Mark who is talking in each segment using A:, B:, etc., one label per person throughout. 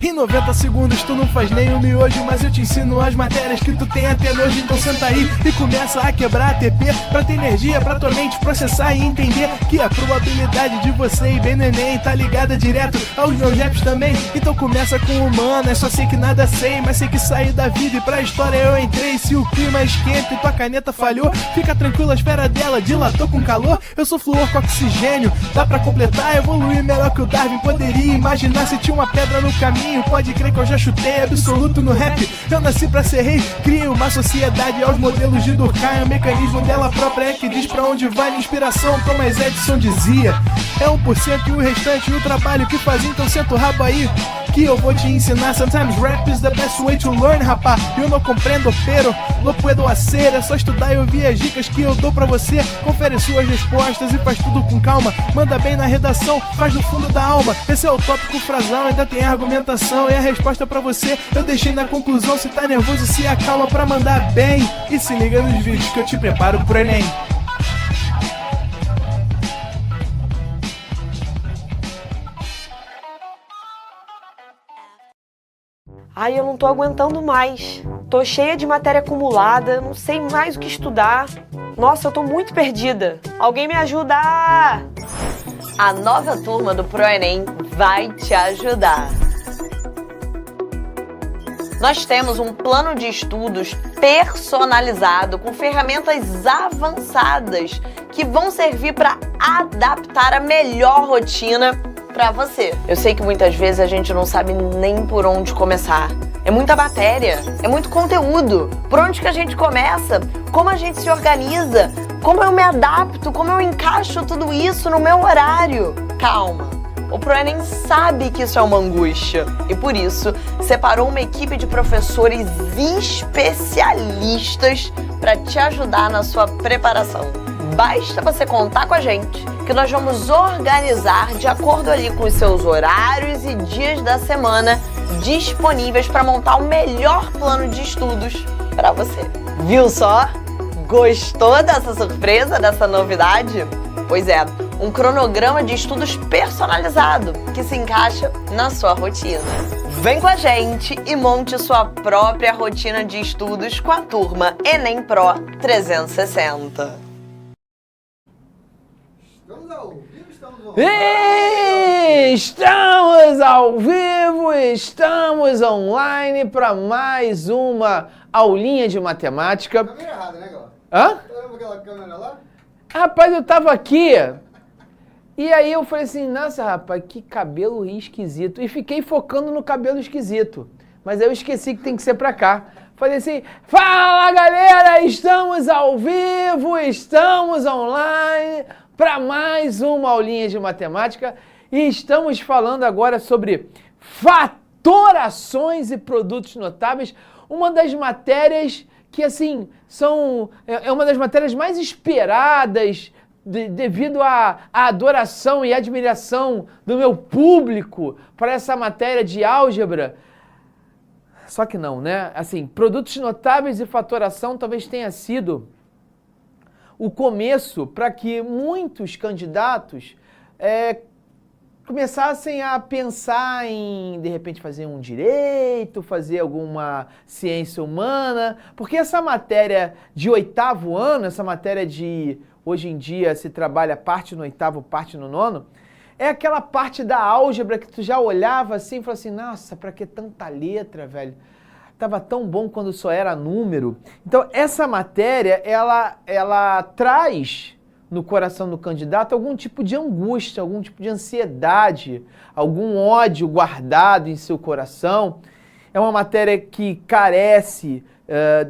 A: Em 90 segundos tu não faz nem um miojo, mas eu te ensino as matérias que tu tem até nojo. Então senta aí e começa a quebrar ATP pra ter energia pra tua mente processar e entender que a probabilidade de você ir bem no Enem tá ligada direto aos meus raps também. Então começa com humana, só sei que nada sei, mas sei que saí da vida e pra história eu entrei. Se o clima esquenta e tua caneta falhou, fica tranquilo, a esfera dela dilatou com calor. Eu sou flúor com oxigênio, dá pra completar, evoluir melhor que o Darwin poderia imaginar. Se tinha uma pedra no caminho, pode crer que eu já chutei absoluto no rap. Eu nasci pra ser rei, crio uma sociedade aos modelos de Durkheim. O mecanismo dela própria é que diz pra onde vai minha inspiração. Thomas Edison dizia, é 1% e o restante o trabalho que fazia. Então senta o rabo aí que eu vou te ensinar. Sometimes rap is the best way to learn, rapá. Eu não compreendo, pero lo puedo hacer. É só estudar e ouvir as dicas que eu dou pra você. Confere suas respostas e faz tudo com calma. Manda bem na redação, faz do fundo da alma. Esse é o tópico frasal, ainda tem argumentação. E a resposta pra você eu deixei na conclusão. Se tá nervoso, se acalma pra mandar bem. E se liga nos vídeos que eu te preparo pro Enem.
B: Ai, eu não tô aguentando mais. Tô cheia de matéria acumulada, não sei mais o que estudar. Nossa, eu tô muito perdida. Alguém me ajuda!
C: A nova turma do ProEnem vai te ajudar. Nós temos um plano de estudos personalizado com ferramentas avançadas que vão servir para adaptar a melhor rotina para você. Eu sei que muitas vezes a gente não sabe nem por onde começar. É muita matéria, é muito conteúdo. Por onde que a gente começa? Como a gente se organiza? Como eu me adapto? Como eu encaixo tudo isso no meu horário? Calma. O ProEnem sabe que isso é uma angústia e, por isso, separou uma equipe de professores especialistas para te ajudar na sua preparação. Basta você contar com a gente, que nós vamos organizar de acordo ali com os seus horários e dias da semana disponíveis para montar o melhor plano de estudos para você. Viu só? Gostou dessa surpresa, dessa novidade? Pois é, um cronograma de estudos personalizado que se encaixa na sua rotina. Vem com a gente e monte sua própria rotina de estudos com a turma Enem Pro 360.
D: Estamos ao vivo, estamos online para mais uma aulinha de matemática.
E: Câmera errada, né, galera?
D: Hã?
E: Tá vendo aquela câmera lá?
D: Rapaz, eu tava aqui e aí eu falei assim, nossa, rapaz, que cabelo esquisito. E fiquei focando no cabelo esquisito. Mas aí eu esqueci que tem que ser pra cá. Falei assim, fala galera, estamos ao vivo, estamos online para mais uma aulinha de matemática. E estamos falando agora sobre fatorações e produtos notáveis. Uma das matérias que, assim, é uma das matérias mais esperadas devido à adoração e admiração do meu público para essa matéria de álgebra. Só que não, né? Assim, produtos notáveis e fatoração talvez tenha sido o começo para que muitos candidatos começassem a pensar em, de repente, fazer um direito, fazer alguma ciência humana, porque essa matéria de 8º ano, essa matéria de, hoje em dia, se trabalha parte no 8º, parte no 9º, é aquela parte da álgebra que tu já olhava assim e falou assim, nossa, pra que tanta letra, velho? Tava tão bom quando só era número. Então, essa matéria, ela traz no coração do candidato algum tipo de angústia, algum tipo de ansiedade, algum ódio guardado em seu coração. É uma matéria que carece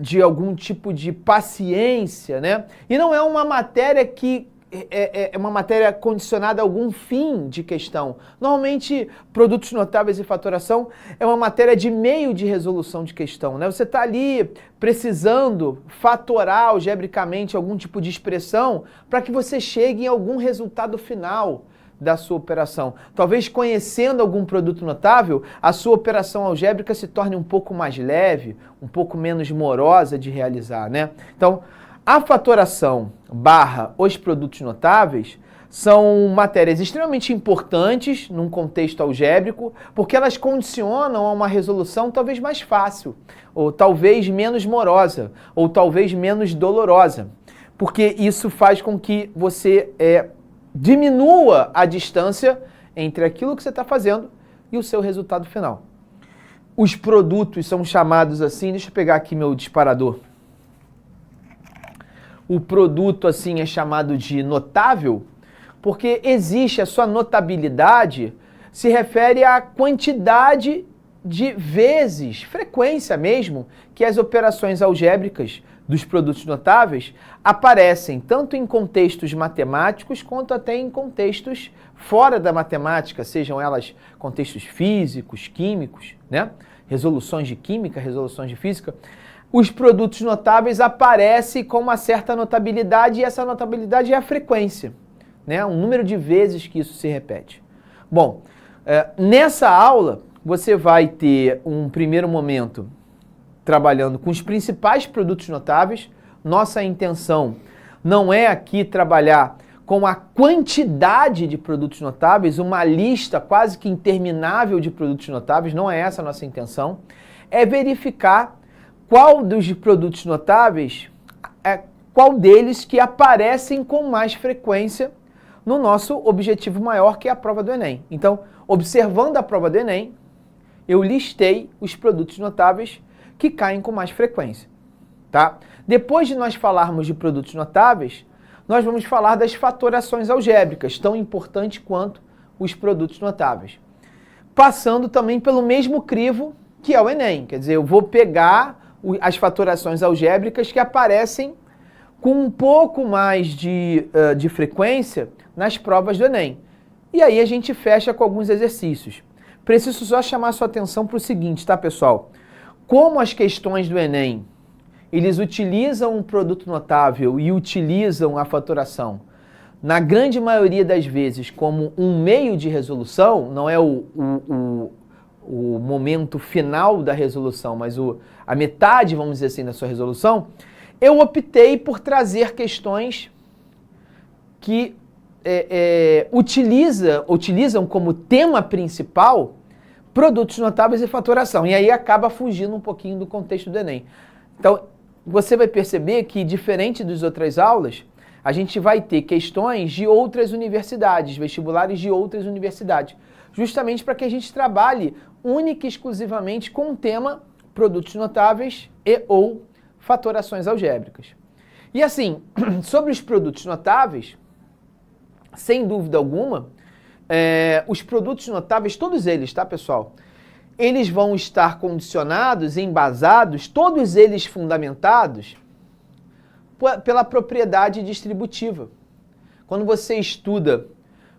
D: de algum tipo de paciência, né? E não é uma matéria que é uma matéria condicionada a algum fim de questão. Normalmente, produtos notáveis e fatoração é uma matéria de meio de resolução de questão, né? Você está ali precisando fatorar algebricamente algum tipo de expressão para que você chegue em algum resultado final da sua operação. Talvez conhecendo algum produto notável, a sua operação algébrica se torne um pouco mais leve, um pouco menos morosa de realizar, né? Então, A fatoração barra os produtos notáveis são matérias extremamente importantes num contexto algébrico, porque elas condicionam a uma resolução talvez mais fácil, ou talvez menos morosa, ou talvez menos dolorosa, porque isso faz com que você diminua a distância entre aquilo que você está fazendo e o seu resultado final. Os produtos são chamados assim, deixa eu pegar aqui meu disparador. O produto assim é chamado de notável, porque existe a sua notabilidade, se refere à quantidade de vezes, frequência mesmo, que as operações algébricas dos produtos notáveis aparecem tanto em contextos matemáticos quanto até em contextos fora da matemática, sejam elas contextos físicos, químicos, né? Resoluções de química, resoluções de física. Os produtos notáveis aparecem com uma certa notabilidade e essa notabilidade é a frequência, né? Um número de vezes que isso se repete. Bom, nessa aula você vai ter um primeiro momento trabalhando com os principais produtos notáveis. Nossa intenção não é aqui trabalhar com a quantidade de produtos notáveis, uma lista quase que interminável de produtos notáveis, não é essa a nossa intenção. É verificar qual dos produtos notáveis, qual deles que aparecem com mais frequência no nosso objetivo maior, que é a prova do Enem. Então, observando a prova do Enem, eu listei os produtos notáveis que caem com mais frequência, tá? Depois de nós falarmos de produtos notáveis, nós vamos falar das fatorações algébricas, tão importante quanto os produtos notáveis. Passando também pelo mesmo crivo que é o Enem, quer dizer, eu vou pegar as fatorações algébricas que aparecem com um pouco mais de frequência nas provas do Enem. E aí a gente fecha com alguns exercícios. Preciso só chamar a sua atenção para o seguinte, tá, pessoal? Como as questões do Enem, eles utilizam um produto notável e utilizam a fatoração, na grande maioria das vezes, como um meio de resolução, não é o momento final da resolução, mas a metade, vamos dizer assim, da sua resolução, eu optei por trazer questões que utilizam como tema principal produtos notáveis e fatoração. E aí acaba fugindo um pouquinho do contexto do Enem. Então, você vai perceber que, diferente das outras aulas, a gente vai ter questões de outras universidades, vestibulares de outras universidades, justamente para que a gente trabalhe única e exclusivamente com o tema produtos notáveis e ou fatorações algébricas. E assim, sobre os produtos notáveis, sem dúvida alguma, os produtos notáveis, todos eles, tá, pessoal? Eles vão estar condicionados, embasados, todos eles fundamentados pela propriedade distributiva. Quando você estuda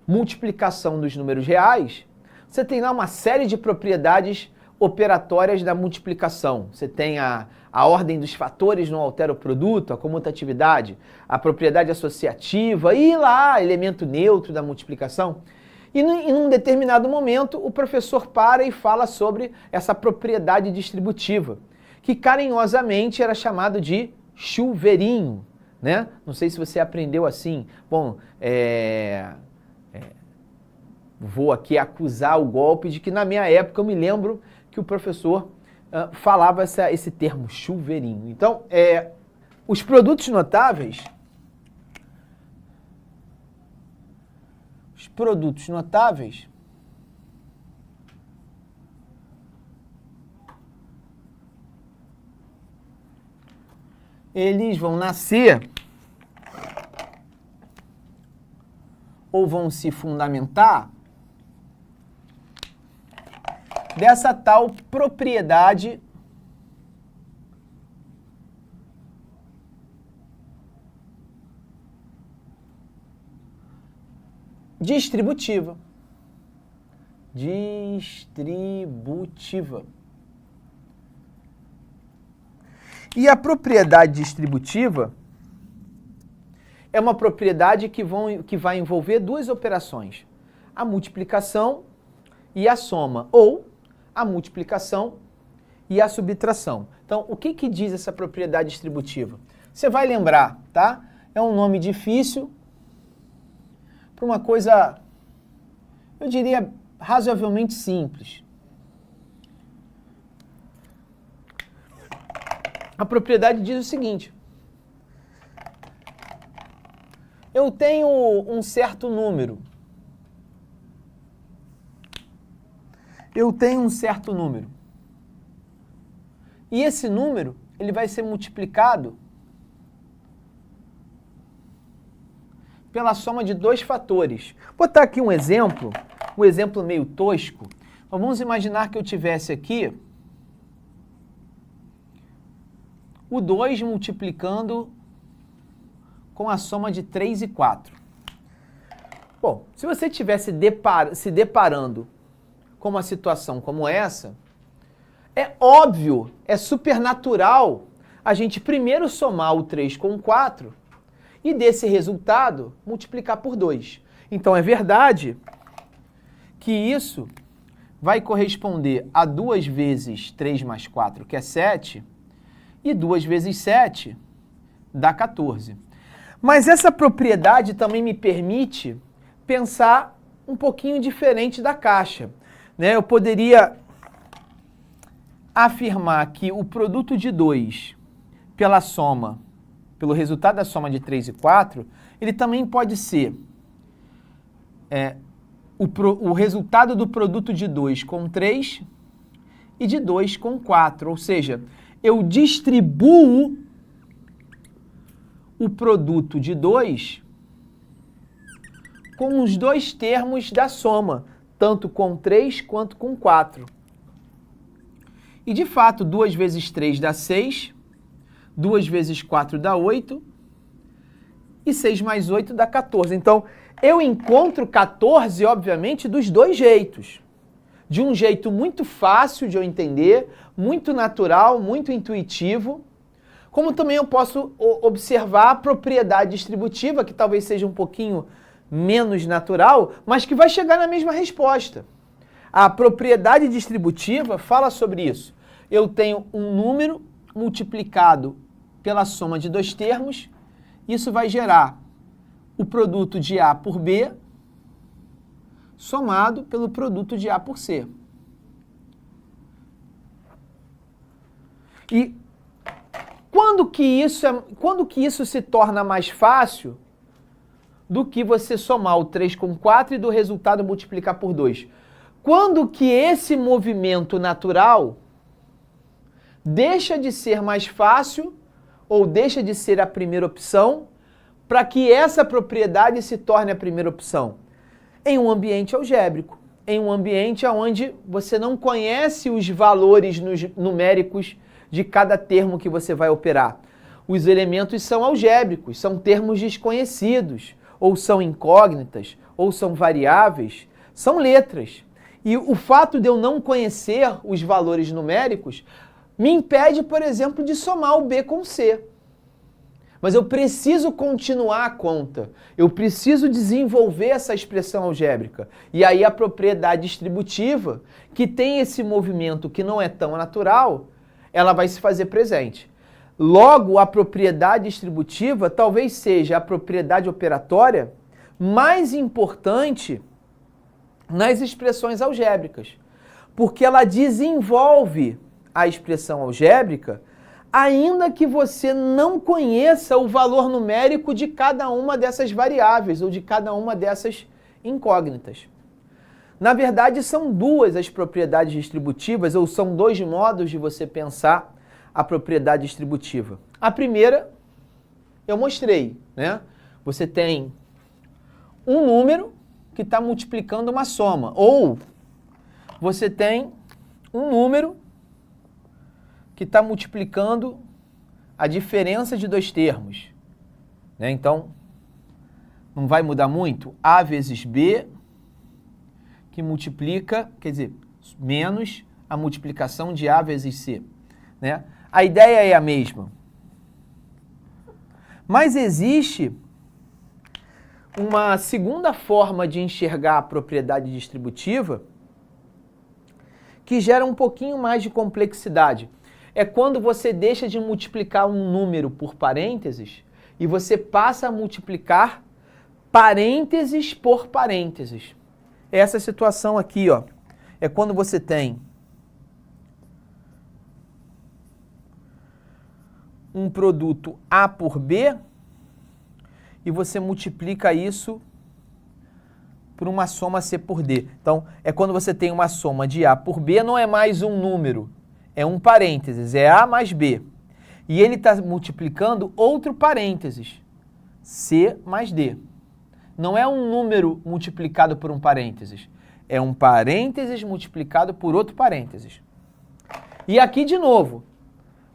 D: multiplicação dos números reais, você tem lá uma série de propriedades operatórias da multiplicação. Você tem a ordem dos fatores não altera o produto, a comutatividade, a propriedade associativa e lá, elemento neutro da multiplicação. E num determinado momento, o professor para e fala sobre essa propriedade distributiva, que carinhosamente era chamado de chuveirinho, né? Não sei se você aprendeu assim. Bom, vou aqui acusar o golpe de que na minha época eu me lembro que o professor falava esse termo chuveirinho. Então, os produtos notáveis... Os produtos notáveis eles vão nascer ou vão se fundamentar dessa tal propriedade distributiva. E a propriedade distributiva é uma propriedade que vai envolver duas operações: a multiplicação e a soma, ou a multiplicação e a subtração. Então, o que diz essa propriedade distributiva? Você vai lembrar, tá? É um nome difícil para uma coisa, eu diria, razoavelmente simples. A propriedade diz o seguinte: eu tenho um certo número. Eu tenho um certo número. E esse número, ele vai ser multiplicado pela soma de dois fatores. Vou botar aqui um exemplo meio tosco. Então, vamos imaginar que eu tivesse aqui o 2 multiplicando com a soma de 3 e 4. Bom, se você estivesse se deparando com uma situação como essa, é óbvio, é supernatural a gente primeiro somar o 3 com o 4 e desse resultado multiplicar por 2. Então é verdade que isso vai corresponder a 2 vezes 3 mais 4, que é 7, e 2 vezes 7 dá 14. Mas essa propriedade também me permite pensar um pouquinho diferente da caixa, né? Eu poderia afirmar que o produto de 2 pelo resultado da soma de 3 e 4, ele também pode ser o resultado do produto de 2 com 3 e de 2 com 4. Ou seja, eu distribuo o produto de 2 com os dois termos da soma, tanto com 3 quanto com 4. E, de fato, 2 vezes 3 dá 6, 2 vezes 4 dá 8, e 6 mais 8 dá 14. Então, eu encontro 14, obviamente, dos dois jeitos. De um jeito muito fácil de eu entender, muito natural, muito intuitivo, como também eu posso observar a propriedade distributiva, que talvez seja um pouquinho menos natural, mas que vai chegar na mesma resposta. A propriedade distributiva fala sobre isso. Eu tenho um número multiplicado pela soma de dois termos, isso vai gerar o produto de A por B somado pelo produto de A por C. E quando que isso se torna mais fácil do que você somar o 3 com 4 e do resultado multiplicar por 2? Quando que esse movimento natural deixa de ser mais fácil ou deixa de ser a primeira opção para que essa propriedade se torne a primeira opção? Em um ambiente algébrico, em um ambiente onde você não conhece os valores numéricos de cada termo que você vai operar. Os elementos são algébricos, são termos desconhecidos, ou são incógnitas, ou são variáveis, são letras. E o fato de eu não conhecer os valores numéricos me impede, por exemplo, de somar o B com o C. Mas eu preciso continuar a conta, eu preciso desenvolver essa expressão algébrica. E aí a propriedade distributiva, que tem esse movimento que não é tão natural, ela vai se fazer presente. Logo, a propriedade distributiva talvez seja a propriedade operatória mais importante nas expressões algébricas, porque ela desenvolve a expressão algébrica ainda que você não conheça o valor numérico de cada uma dessas variáveis ou de cada uma dessas incógnitas. Na verdade, são duas as propriedades distributivas, ou são dois modos de você pensar a propriedade distributiva. A primeira, eu mostrei, né? Você tem um número que está multiplicando uma soma, ou você tem um número que está multiplicando a diferença de dois termos, né? Então, não vai mudar muito. A vezes B, que multiplica, quer dizer, menos a multiplicação de A vezes C, né? A ideia é a mesma. Mas existe uma segunda forma de enxergar a propriedade distributiva que gera um pouquinho mais de complexidade. é quando você deixa de multiplicar um número por parênteses e você passa a multiplicar parênteses por parênteses. Essa situação aqui, ó, é quando você tem um produto A por B e você multiplica isso por uma soma C por D. Então, é quando você tem uma soma de A por B, não é mais um número, é um parênteses, é A mais B. E ele está multiplicando outro parênteses, C mais D. Não é um número multiplicado por um parênteses, é um parênteses multiplicado por outro parênteses. E aqui de novo,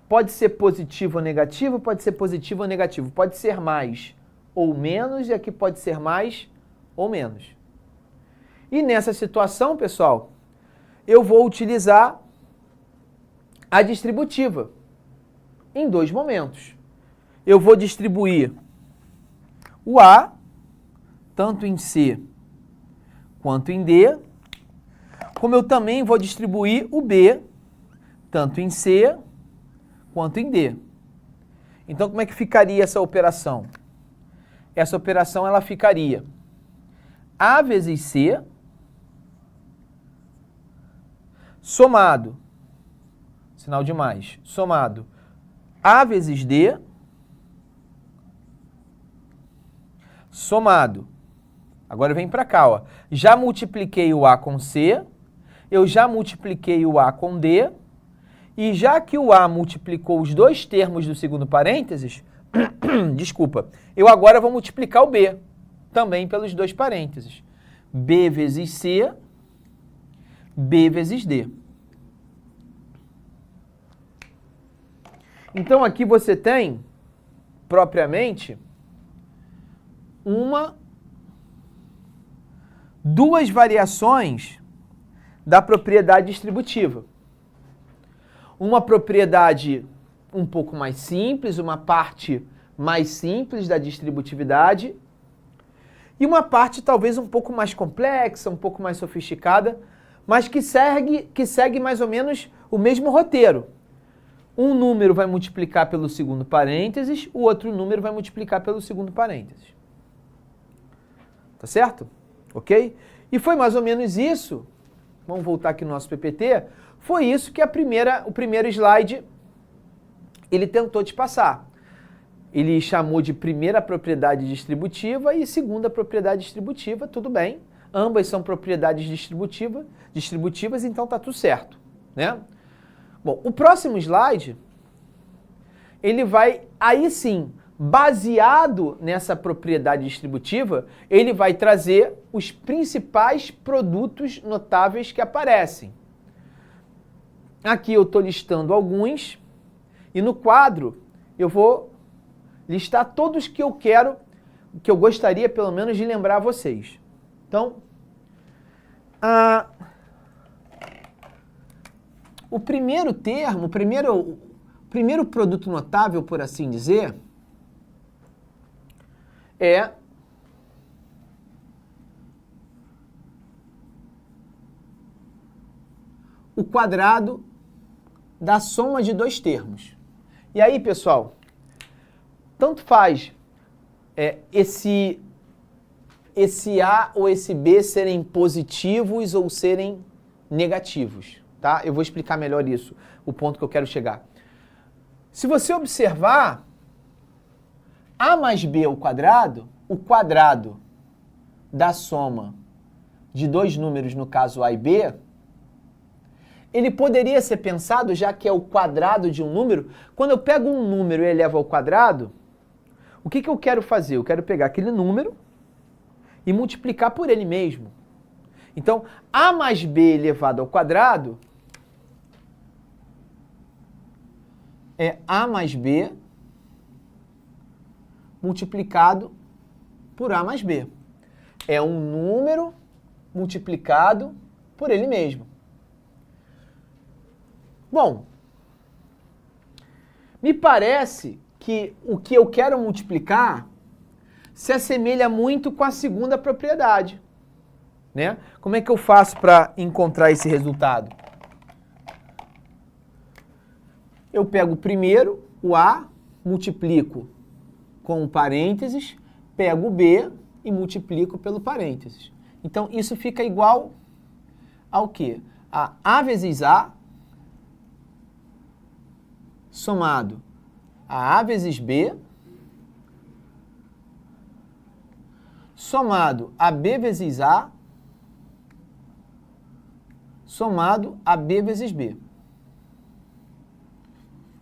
D: pode ser positivo ou negativo, pode ser positivo ou negativo, pode ser mais ou menos, e aqui pode ser mais ou menos. E nessa situação, pessoal, eu vou utilizar a distributiva em dois momentos. Eu vou distribuir o A, tanto em C quanto em D, como eu também vou distribuir o B, tanto em C quanto em D. Então, como é que ficaria essa operação? Essa operação ela ficaria A vezes C somado, sinal de mais, somado A vezes D somado. Agora vem para cá, ó. Já multipliquei o A com C, eu já multipliquei o A com D, e já que o A multiplicou os dois termos do segundo parênteses, desculpa, eu agora vou multiplicar o B, também pelos dois parênteses. B vezes C, B vezes D. Então aqui você tem, propriamente, duas variações da propriedade distributiva. Uma propriedade um pouco mais simples, uma parte mais simples da distributividade, e uma parte talvez um pouco mais complexa, um pouco mais sofisticada, mas que segue mais ou menos o mesmo roteiro. Um número vai multiplicar pelo segundo parênteses, o outro número vai multiplicar pelo segundo parênteses. Tá certo? Ok? E foi mais ou menos isso, vamos voltar aqui no nosso PPT, foi isso que o primeiro slide ele tentou te passar. Ele chamou de primeira propriedade distributiva e segunda propriedade distributiva, tudo bem. Ambas são propriedades distributivas, então tá tudo certo, né? Bom, o próximo slide, ele vai, aí sim, baseado nessa propriedade distributiva, ele vai trazer os principais produtos notáveis que aparecem. Aqui eu estou listando alguns, e no quadro eu vou listar todos que eu gostaria pelo menos de lembrar a vocês. Então, o primeiro termo, o primeiro produto notável, por assim dizer, é o quadrado da soma de dois termos. E aí, pessoal, tanto faz esse A ou esse B serem positivos ou serem negativos, tá? Eu vou explicar melhor isso, o ponto que eu quero chegar. Se você observar, A mais B ao quadrado, o quadrado da soma de dois números, no caso A e B, ele poderia ser pensado, já que é o quadrado de um número, quando eu pego um número e elevo ao quadrado, o que eu quero fazer? Eu quero pegar aquele número e multiplicar por ele mesmo. Então, A mais B elevado ao quadrado é A mais B multiplicado por A mais B. É um número multiplicado por ele mesmo. Bom, me parece que o que eu quero multiplicar se assemelha muito com a segunda propriedade, né? Como é que eu faço para encontrar esse resultado? eu pego o primeiro, o A, multiplico com o parênteses, pego o B e multiplico pelo parênteses. Então, isso fica igual ao quê? A A vezes A somado a A vezes B somado a B vezes A somado a B vezes B.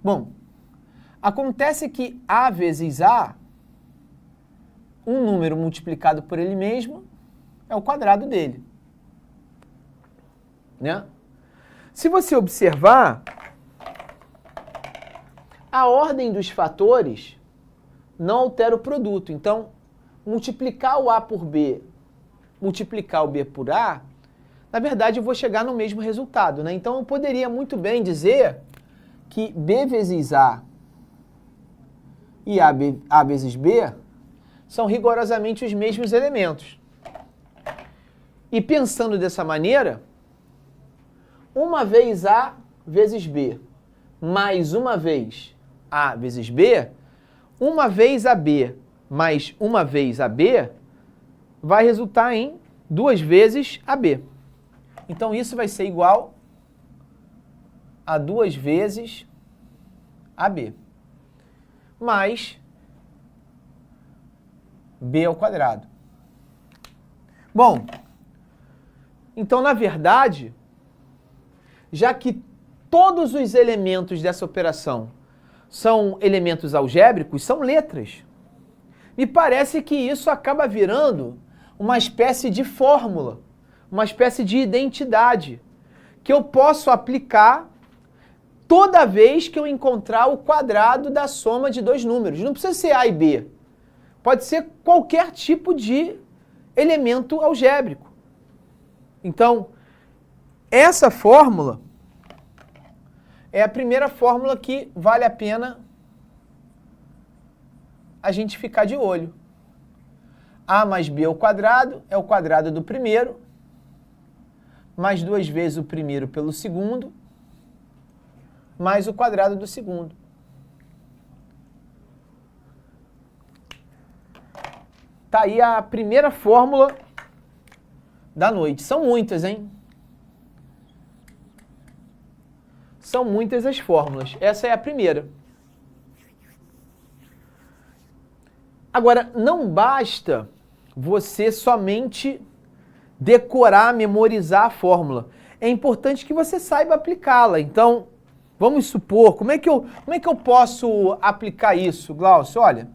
D: Bom, acontece que A vezes A, um número multiplicado por ele mesmo, é o quadrado dele. Né? Se você observar, a ordem dos fatores não altera o produto. Então, multiplicar o A por B, multiplicar o B por A, na verdade eu vou chegar no mesmo resultado. Né? Então, eu poderia muito bem dizer que B vezes A e A vezes B são rigorosamente os mesmos elementos. E pensando dessa maneira, uma vez A vezes B, mais uma vez A vezes B, uma vez AB mais uma vez AB, vai resultar em 2 vezes AB. Então, isso vai ser igual a 2 vezes AB, mais B ao quadrado. Bom, então, na verdade, já que todos os elementos dessa operação são elementos algébricos, são letras. Me parece que isso acaba virando uma espécie de fórmula, uma espécie de identidade, que eu posso aplicar toda vez que eu encontrar o quadrado da soma de dois números. Não precisa ser A e B. Pode ser qualquer tipo de elemento algébrico. Então, essa fórmula é a primeira fórmula que vale a pena a gente ficar de olho. A mais B ao quadrado é o quadrado do primeiro, mais 2 vezes o primeiro pelo segundo, mais o quadrado do segundo. Tá aí a primeira fórmula da noite. São muitas, hein? São muitas as fórmulas. Essa é a primeira. Agora, não basta você somente decorar, memorizar a fórmula. É importante que você saiba aplicá-la. Então, vamos supor, como é que eu posso aplicar isso, Glaucio? Olha,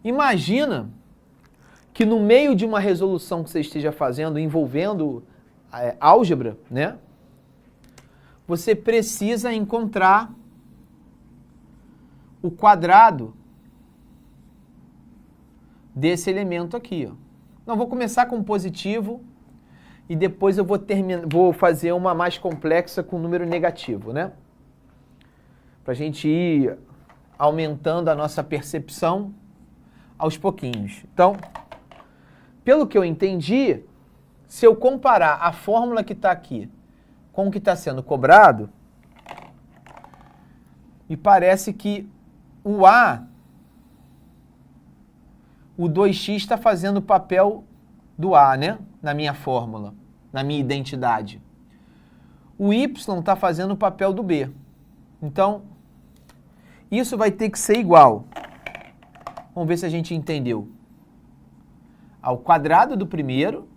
D: imagina que no meio de uma resolução que você esteja fazendo envolvendo álgebra, né? Você precisa encontrar o quadrado desse elemento aqui. Ó. Não, vou começar com positivo e depois eu vou fazer uma mais complexa com número negativo, né? Para a gente ir aumentando a nossa percepção aos pouquinhos. Então, pelo que eu entendi, se eu comparar a fórmula que está aqui com o que está sendo cobrado, me parece que o A, o 2x está fazendo o papel do A, né? Na minha fórmula, na minha identidade. O y está fazendo o papel do B. Então, isso vai ter que ser igual. Vamos ver se a gente entendeu. Ao quadrado do primeiro,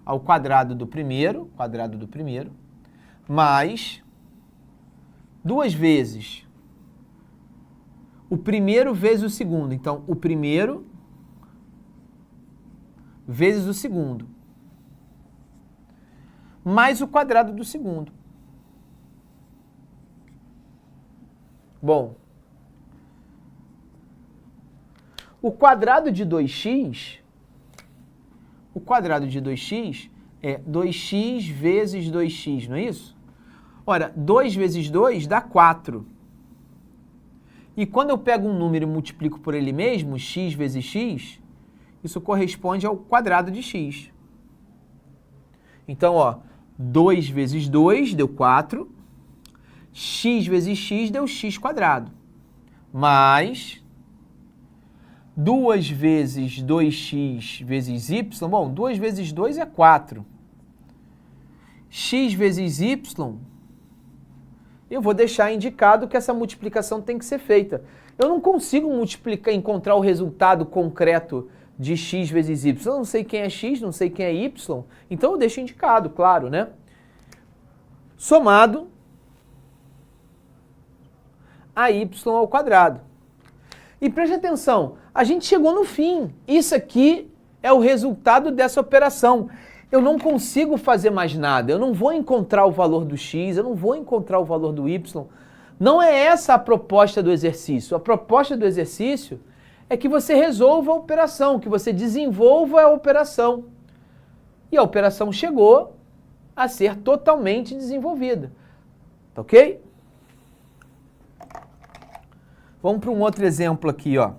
D: ao quadrado do primeiro, mais 2 vezes o primeiro vezes o segundo. Então, o primeiro vezes o segundo, mais o quadrado do segundo. Bom, o quadrado de 2x é 2x vezes 2x, não é isso? Ora, 2 vezes 2 dá 4. E quando eu pego um número e multiplico por ele mesmo, x vezes x, isso corresponde ao quadrado de x. Então, ó, 2 vezes 2 deu 4, x vezes x deu x², mais 2 vezes 2x vezes y, bom, 2 vezes 2 é 4. X vezes y, eu vou deixar indicado que essa multiplicação tem que ser feita. Eu não consigo encontrar o resultado concreto de x vezes y. Eu não sei quem é x, não sei quem é y, então eu deixo indicado, claro, né? Somado a y². E preste atenção, a gente chegou no fim. Isso aqui é o resultado dessa operação. Eu não consigo fazer mais nada, eu não vou encontrar o valor do x, eu não vou encontrar o valor do y. Não é essa a proposta do exercício. A proposta do exercício é que você resolva a operação, que você desenvolva a operação. E a operação chegou a ser totalmente desenvolvida. Tá ok? Vamos para um outro exemplo aqui, ó.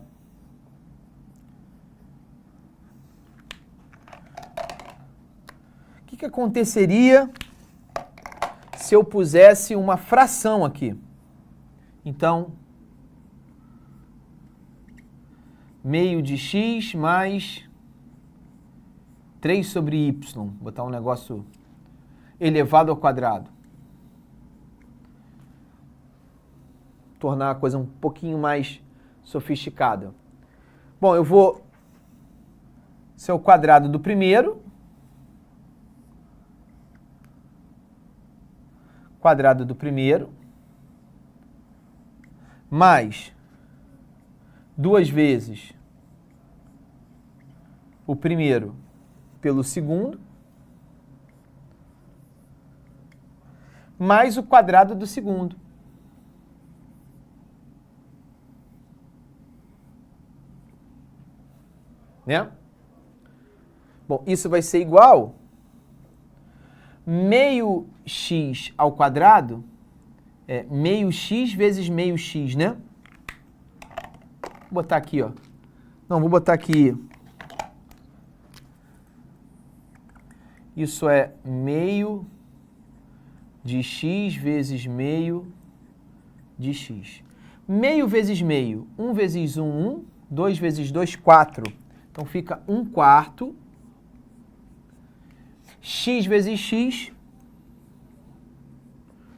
D: O que aconteceria se eu pusesse uma fração aqui? Então, meio de x mais 3 sobre y. Vou botar um negócio elevado ao quadrado. Tornar a coisa um pouquinho mais sofisticada. Bom, eu vou... Esse é o quadrado do primeiro. Quadrado do primeiro. Mais 2 vezes o primeiro pelo segundo. Mais o quadrado do segundo. Né? Bom, isso vai ser igual meio x ao quadrado, é meio x vezes meio x, né? Vou botar aqui, ó. Não, vou botar aqui. Isso é meio de x vezes meio de x. Meio vezes meio, 1 vezes 1, 1, 2 vezes 2, 4. Então fica 1/4. X vezes x,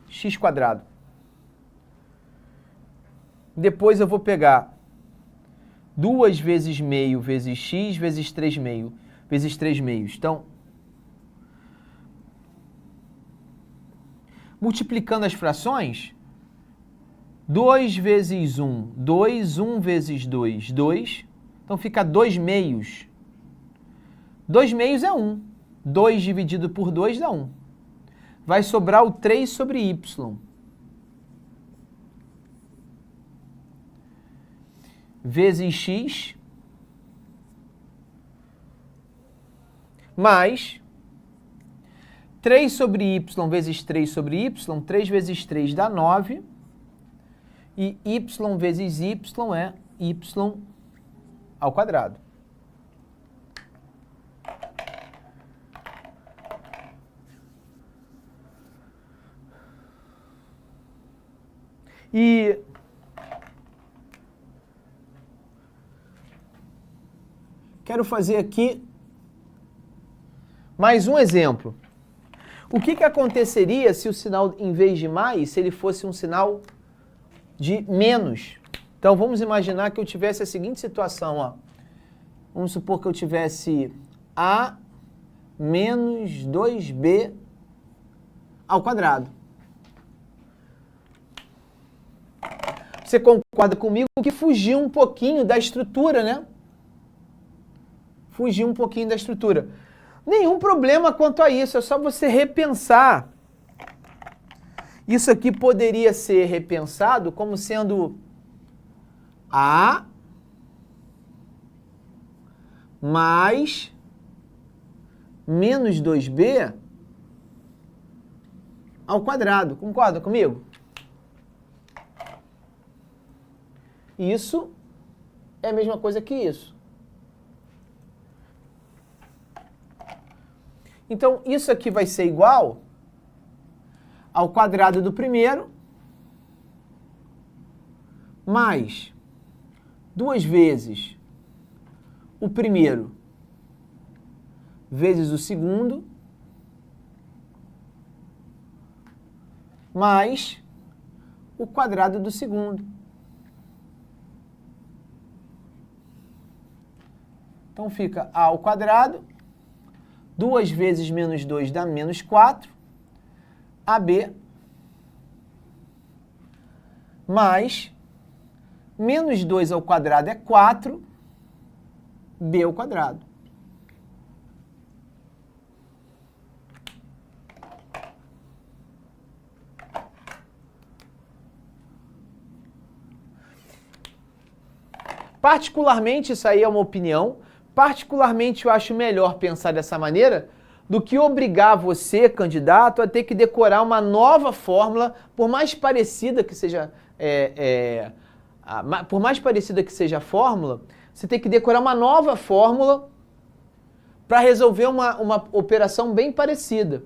D: x². Depois eu vou pegar 2 vezes meio vezes x vezes 3 meio, vezes 3 meios. Então, multiplicando as frações, 2 vezes 1, 2, 1 vezes 2, 2. Então fica 2 meios. 2 meios é 1. 2 dividido por 2 dá 1. Vai sobrar o 3 sobre y. Vezes x. Mais 3 sobre y vezes 3 sobre y. 3 vezes 3 dá 9. E y vezes y é y². E quero fazer aqui mais um exemplo. O que aconteceria se o sinal, em vez de mais, se ele fosse um sinal de menos? Então, vamos imaginar que eu tivesse a seguinte situação, ó. Vamos supor que eu tivesse a menos 2b ao quadrado. Você concorda comigo que fugiu um pouquinho da estrutura, né? Fugiu um pouquinho da estrutura. Nenhum problema quanto a isso, é só você repensar. Isso aqui poderia ser repensado como sendo a mais menos 2b ao quadrado. Concorda comigo? Isso é a mesma coisa que isso. Então, isso aqui vai ser igual ao quadrado do primeiro mais 2 vezes o primeiro vezes o segundo mais o quadrado do segundo. Então fica A ao quadrado, 2 vezes menos 2 dá menos 4, AB mais menos 2 ao quadrado é 4, B ao quadrado. Particularmente, isso aí é uma opinião, particularmente eu acho melhor pensar dessa maneira do que obrigar você, candidato, a ter que decorar uma nova fórmula, por mais parecida que seja, por mais parecida que seja a fórmula, você tem que decorar uma nova fórmula para resolver uma operação bem parecida.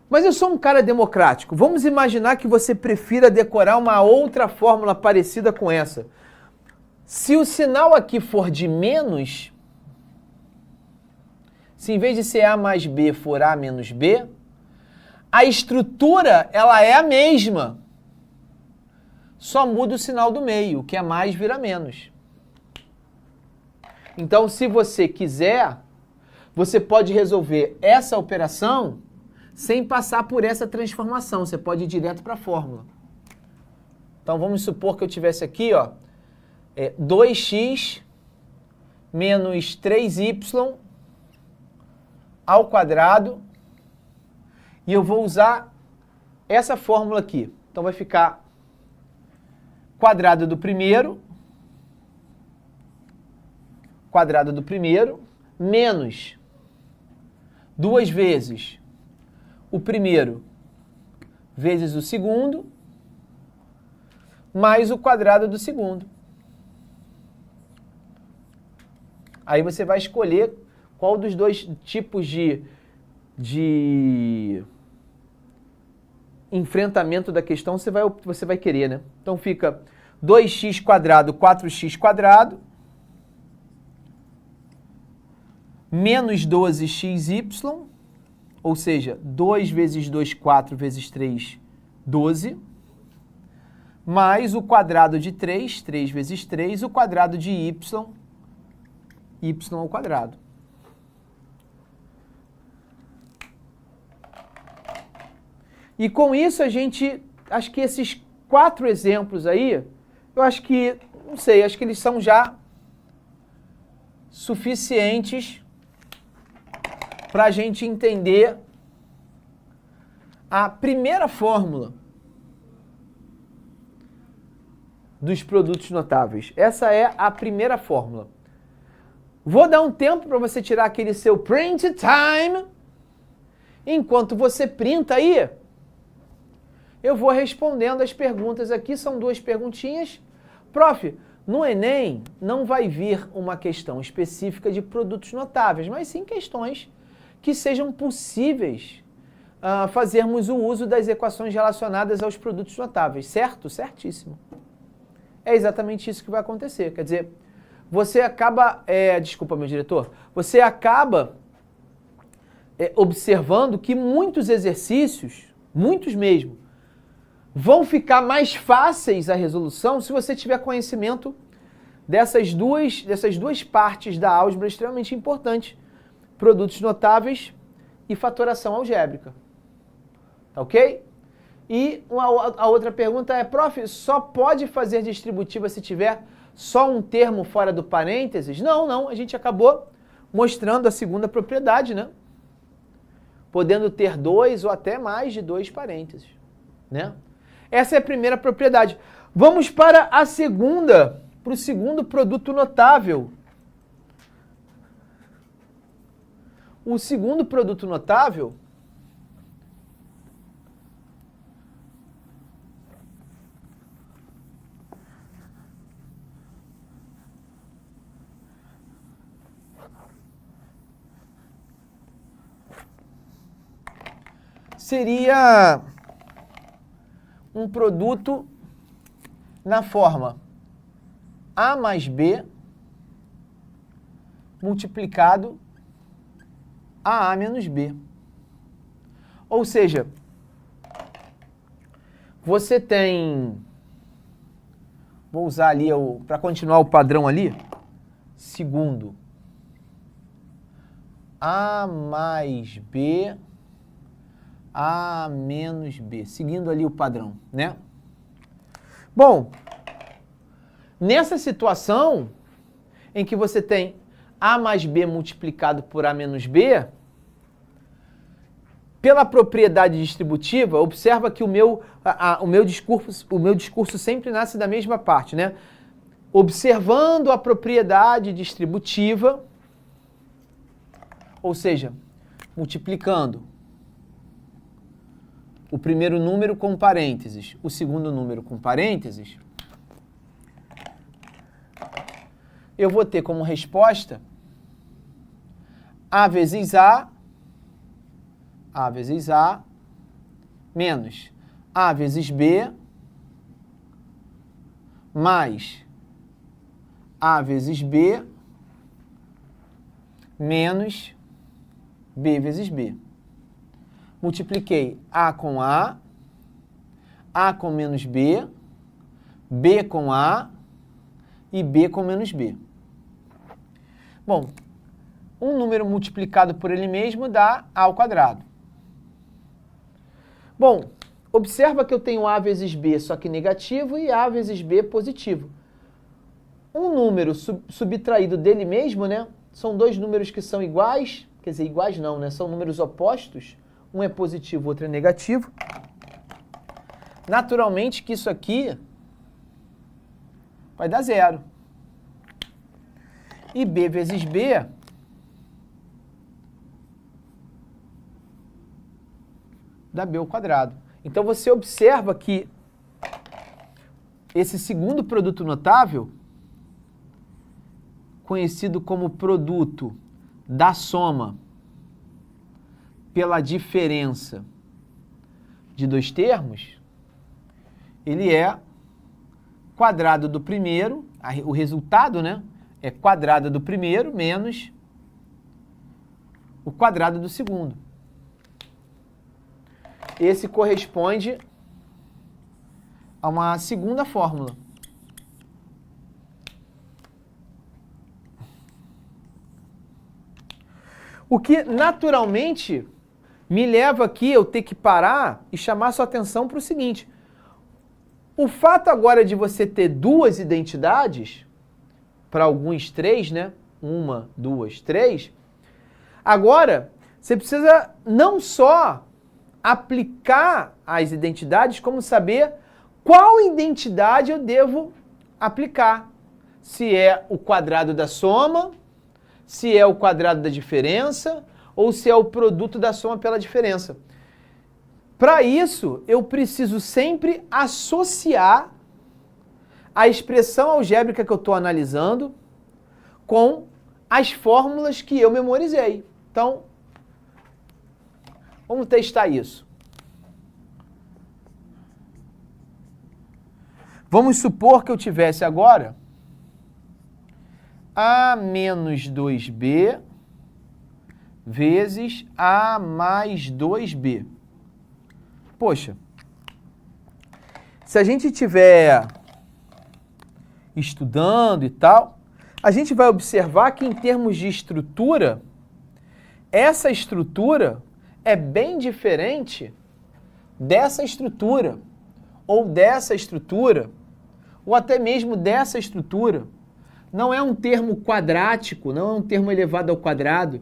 D: Mas eu sou um cara democrático. Vamos imaginar que você prefira decorar uma outra fórmula parecida com essa. Se o sinal aqui for de menos, se em vez de ser A mais B for A menos B, a estrutura ela é a mesma. Só muda o sinal do meio, o que é mais vira menos. Então, se você quiser, você pode resolver essa operação sem passar por essa transformação. Você pode ir direto para a fórmula. Então, vamos supor que eu tivesse aqui, ó, 2x menos 3y ao quadrado, e eu vou usar essa fórmula aqui. Então vai ficar quadrado do primeiro menos 2 vezes o primeiro vezes o segundo mais o quadrado do segundo. Aí você vai escolher qual dos dois tipos de enfrentamento da questão você vai querer, né? Então fica 2x quadrado, 4x quadrado, menos 12xy, ou seja, 2 vezes 2, 4 vezes 3, 12, mais o quadrado de 3, 3 vezes 3, o quadrado de y ao quadrado. E com isso a gente, acho que esses 4 exemplos aí, eu acho que, não sei, acho que eles são já suficientes para a gente entender a primeira fórmula dos produtos notáveis. Essa é a primeira fórmula. Vou dar um tempo para você tirar aquele seu print time. Enquanto você printa aí, eu vou respondendo as perguntas aqui. São 2 perguntinhas. Prof, no Enem não vai vir uma questão específica de produtos notáveis, mas sim questões que sejam possíveis fazermos o uso das equações relacionadas aos produtos notáveis. Certo? Certíssimo. É exatamente isso que vai acontecer. Quer dizer, você acaba, desculpa meu diretor, você acaba observando que muitos exercícios, muitos mesmo, vão ficar mais fáceis a resolução se você tiver conhecimento dessas duas partes da álgebra extremamente importantes, produtos notáveis e fatoração algébrica. Tá ok? E a outra pergunta é, prof, só pode fazer distributiva se tiver só um termo fora do parênteses? Não, a gente acabou mostrando a segunda propriedade, né? Podendo ter 2 ou até mais de 2 parênteses, né? Essa é a primeira propriedade. Vamos para a segunda, para o segundo produto notável. O segundo produto notável seria um produto na forma A mais B multiplicado a menos B. Ou seja, você tem... Vou usar ali, para continuar o padrão ali, segundo A mais B, A menos B, seguindo ali o padrão, né? Bom, nessa situação em que você tem A mais B multiplicado por A menos B, pela propriedade distributiva, observa que o meu discurso sempre nasce da mesma parte, né? Observando a propriedade distributiva, ou seja, multiplicando o primeiro número com parênteses, o segundo número com parênteses, eu vou ter como resposta A vezes A vezes A, menos A vezes B, mais A vezes B, menos B vezes B. Multipliquei A com A com menos B com A e B com menos B. Bom, um número multiplicado por ele mesmo dá A ao quadrado. Bom, observa que eu tenho A vezes B, só que negativo, e A vezes B positivo. Um número subtraído dele mesmo, né? São dois números que são iguais, quer dizer, iguais não, né? São números opostos. Um é positivo, o outro é negativo. Naturalmente que isso aqui vai dar zero. E B vezes B dá B ao quadrado. Então você observa que esse segundo produto notável, conhecido como produto da soma pela diferença de dois termos, ele é quadrado do primeiro, o resultado, né, é quadrado do primeiro menos o quadrado do segundo. Esse corresponde a uma segunda fórmula. O que naturalmente me leva aqui eu ter que parar e chamar sua atenção para o seguinte. O fato agora de você ter duas identidades, para alguns três, né? 1, 2, 3. Agora, você precisa não só aplicar as identidades, como saber qual identidade eu devo aplicar. Se é o quadrado da soma, se é o quadrado da diferença, ou se é o produto da soma pela diferença. Para isso, eu preciso sempre associar a expressão algébrica que eu estou analisando com as fórmulas que eu memorizei. Então, vamos testar isso. Vamos supor que eu tivesse agora A menos 2B vezes A mais 2B. Poxa, se a gente estiver estudando e tal, a gente vai observar que em termos de estrutura, essa estrutura é bem diferente dessa estrutura, ou dessa estrutura, ou até mesmo dessa estrutura. Não é um termo quadrático, não é um termo elevado ao quadrado.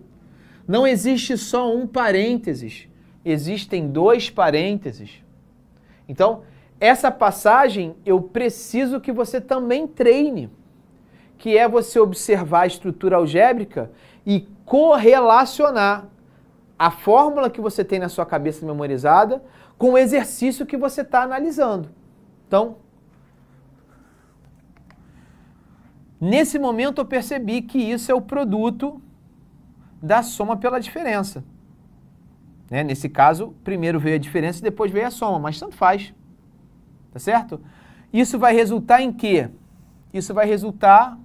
D: Não existe só um parênteses, existem dois parênteses. Então, essa passagem eu preciso que você também treine, que é você observar a estrutura algébrica e correlacionar a fórmula que você tem na sua cabeça memorizada com o exercício que você está analisando. Então, nesse momento eu percebi que isso é o produto da soma pela diferença. né? Nesse caso, primeiro veio a diferença e depois veio a soma, mas tanto faz. Tá certo? Isso vai resultar em quê? Isso vai resultar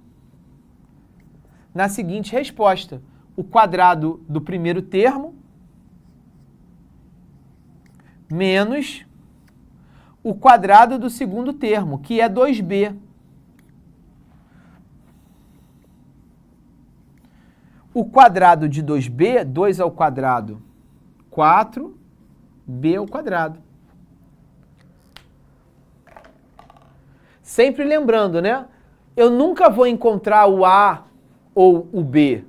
D: na seguinte resposta. O quadrado do primeiro termo menos o quadrado do segundo termo, que é 2b. O quadrado de 2b, 2 ao quadrado, 4b ao quadrado. Sempre lembrando, né? Eu nunca vou encontrar o a ou o b.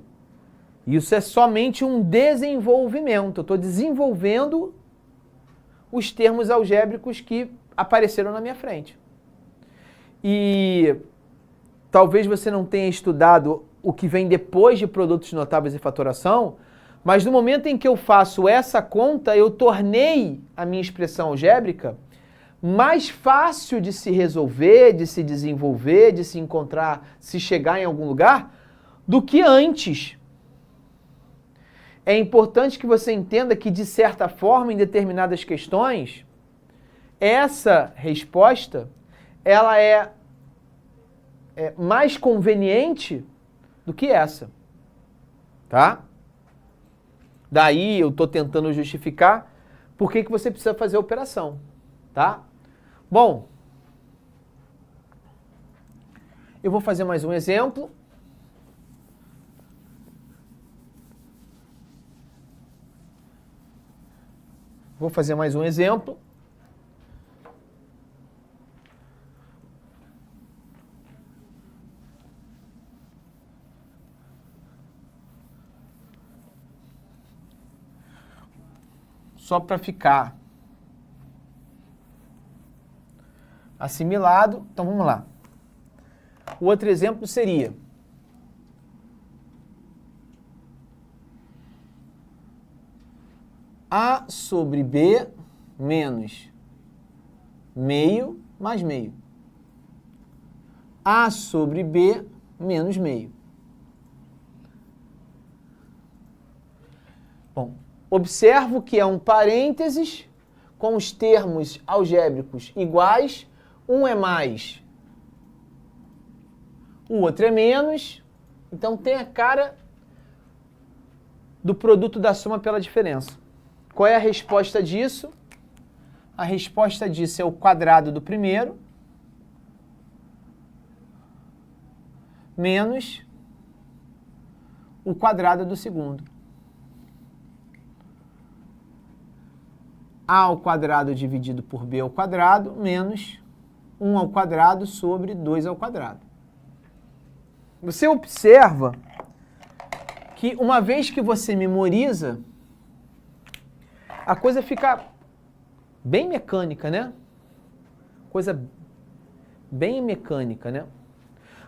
D: Isso é somente um desenvolvimento. Eu estou desenvolvendo os termos algébricos que apareceram na minha frente. E talvez você não tenha estudado o que vem depois de produtos notáveis e fatoração, mas no momento em que eu faço essa conta, eu tornei a minha expressão algébrica mais fácil de se resolver, de se desenvolver, de se encontrar, se chegar em algum lugar, do que antes. É importante que você entenda que, de certa forma, em determinadas questões, essa resposta ela é mais conveniente do que essa. Tá? Daí eu estou tentando justificar por que você precisa fazer a operação. Tá? Bom, eu vou fazer mais um exemplo. Vou fazer mais um exemplo. Só para ficar assimilado. Então vamos lá. O outro exemplo seria A sobre B menos meio mais meio. A sobre B menos meio. Bom, observo que é um parênteses com os termos algébricos iguais. Um é mais, o outro é menos. Então tem a cara do produto da soma pela diferença. Qual é a resposta disso? A resposta disso é o quadrado do primeiro menos o quadrado do segundo. A ao quadrado dividido por B ao quadrado menos 1 ao quadrado sobre 2 ao quadrado. Você observa que uma vez que você memoriza, a coisa fica bem mecânica, né? Coisa bem mecânica, né?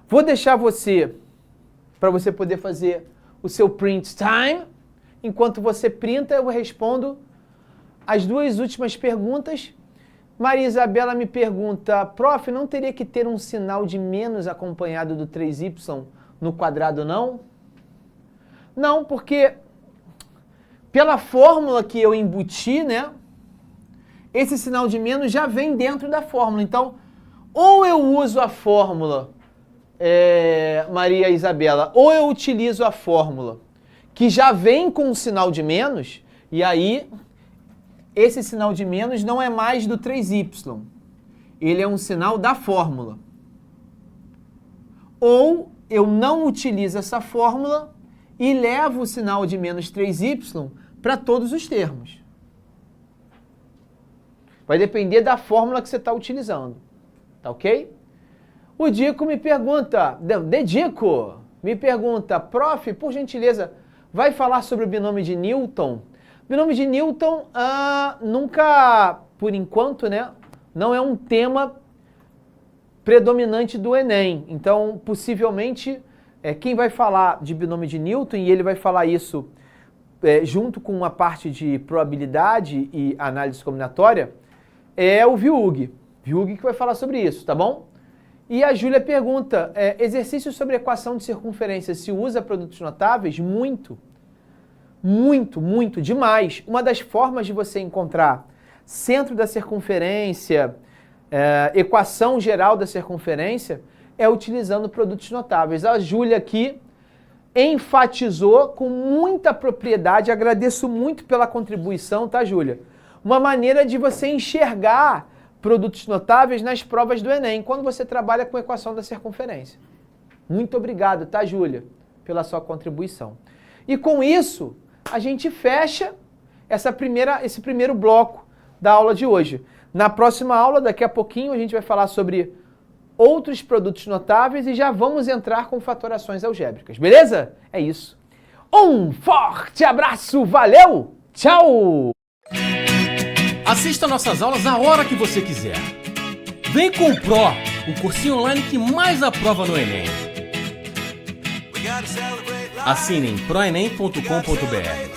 D: Vou deixar você, para você poder fazer o seu print time. Enquanto você printa, eu respondo as duas últimas perguntas. Maria Isabela me pergunta, prof, não teria que ter um sinal de menos acompanhado do 3y no quadrado, não? Não, porque pela fórmula que eu embuti, né, esse sinal de menos já vem dentro da fórmula. Então, ou eu uso a fórmula, Maria Isabela, ou eu utilizo a fórmula que já vem com o sinal de menos, e aí esse sinal de menos não é mais do 3y. Ele é um sinal da fórmula. Ou eu não utilizo essa fórmula e levo o sinal de menos 3y para todos os termos. Vai depender da fórmula que você está utilizando. Tá ok? O Dico me pergunta, Dedico, me pergunta, prof, por gentileza, vai falar sobre o binômio de Newton? Binômio de Newton nunca, por enquanto, né, não é um tema predominante do Enem. Então, possivelmente, quem vai falar de binômio de Newton, e ele vai falar isso junto com uma parte de probabilidade e análise combinatória, é o Viug. Viug que vai falar sobre isso, tá bom? E a Júlia pergunta, exercício sobre equação de circunferência, se usa produtos notáveis? Muito. muito, muito demais. Uma das formas de você encontrar centro da circunferência, equação geral da circunferência, é utilizando produtos notáveis. A Júlia aqui enfatizou com muita propriedade, agradeço muito pela contribuição, tá, Júlia? Uma maneira de você enxergar produtos notáveis nas provas do Enem, quando você trabalha com equação da circunferência. Muito obrigado, tá, Júlia, pela sua contribuição. E com isso, a gente fecha esse primeiro bloco da aula de hoje. Na próxima aula, daqui a pouquinho, a gente vai falar sobre outros produtos notáveis e já vamos entrar com fatorações algébricas, beleza? É isso. Um forte abraço, valeu, tchau!
F: Assista nossas aulas a hora que você quiser. Vem com o Pro, o cursinho online que mais aprova no Enem. Assine em proenem.com.br.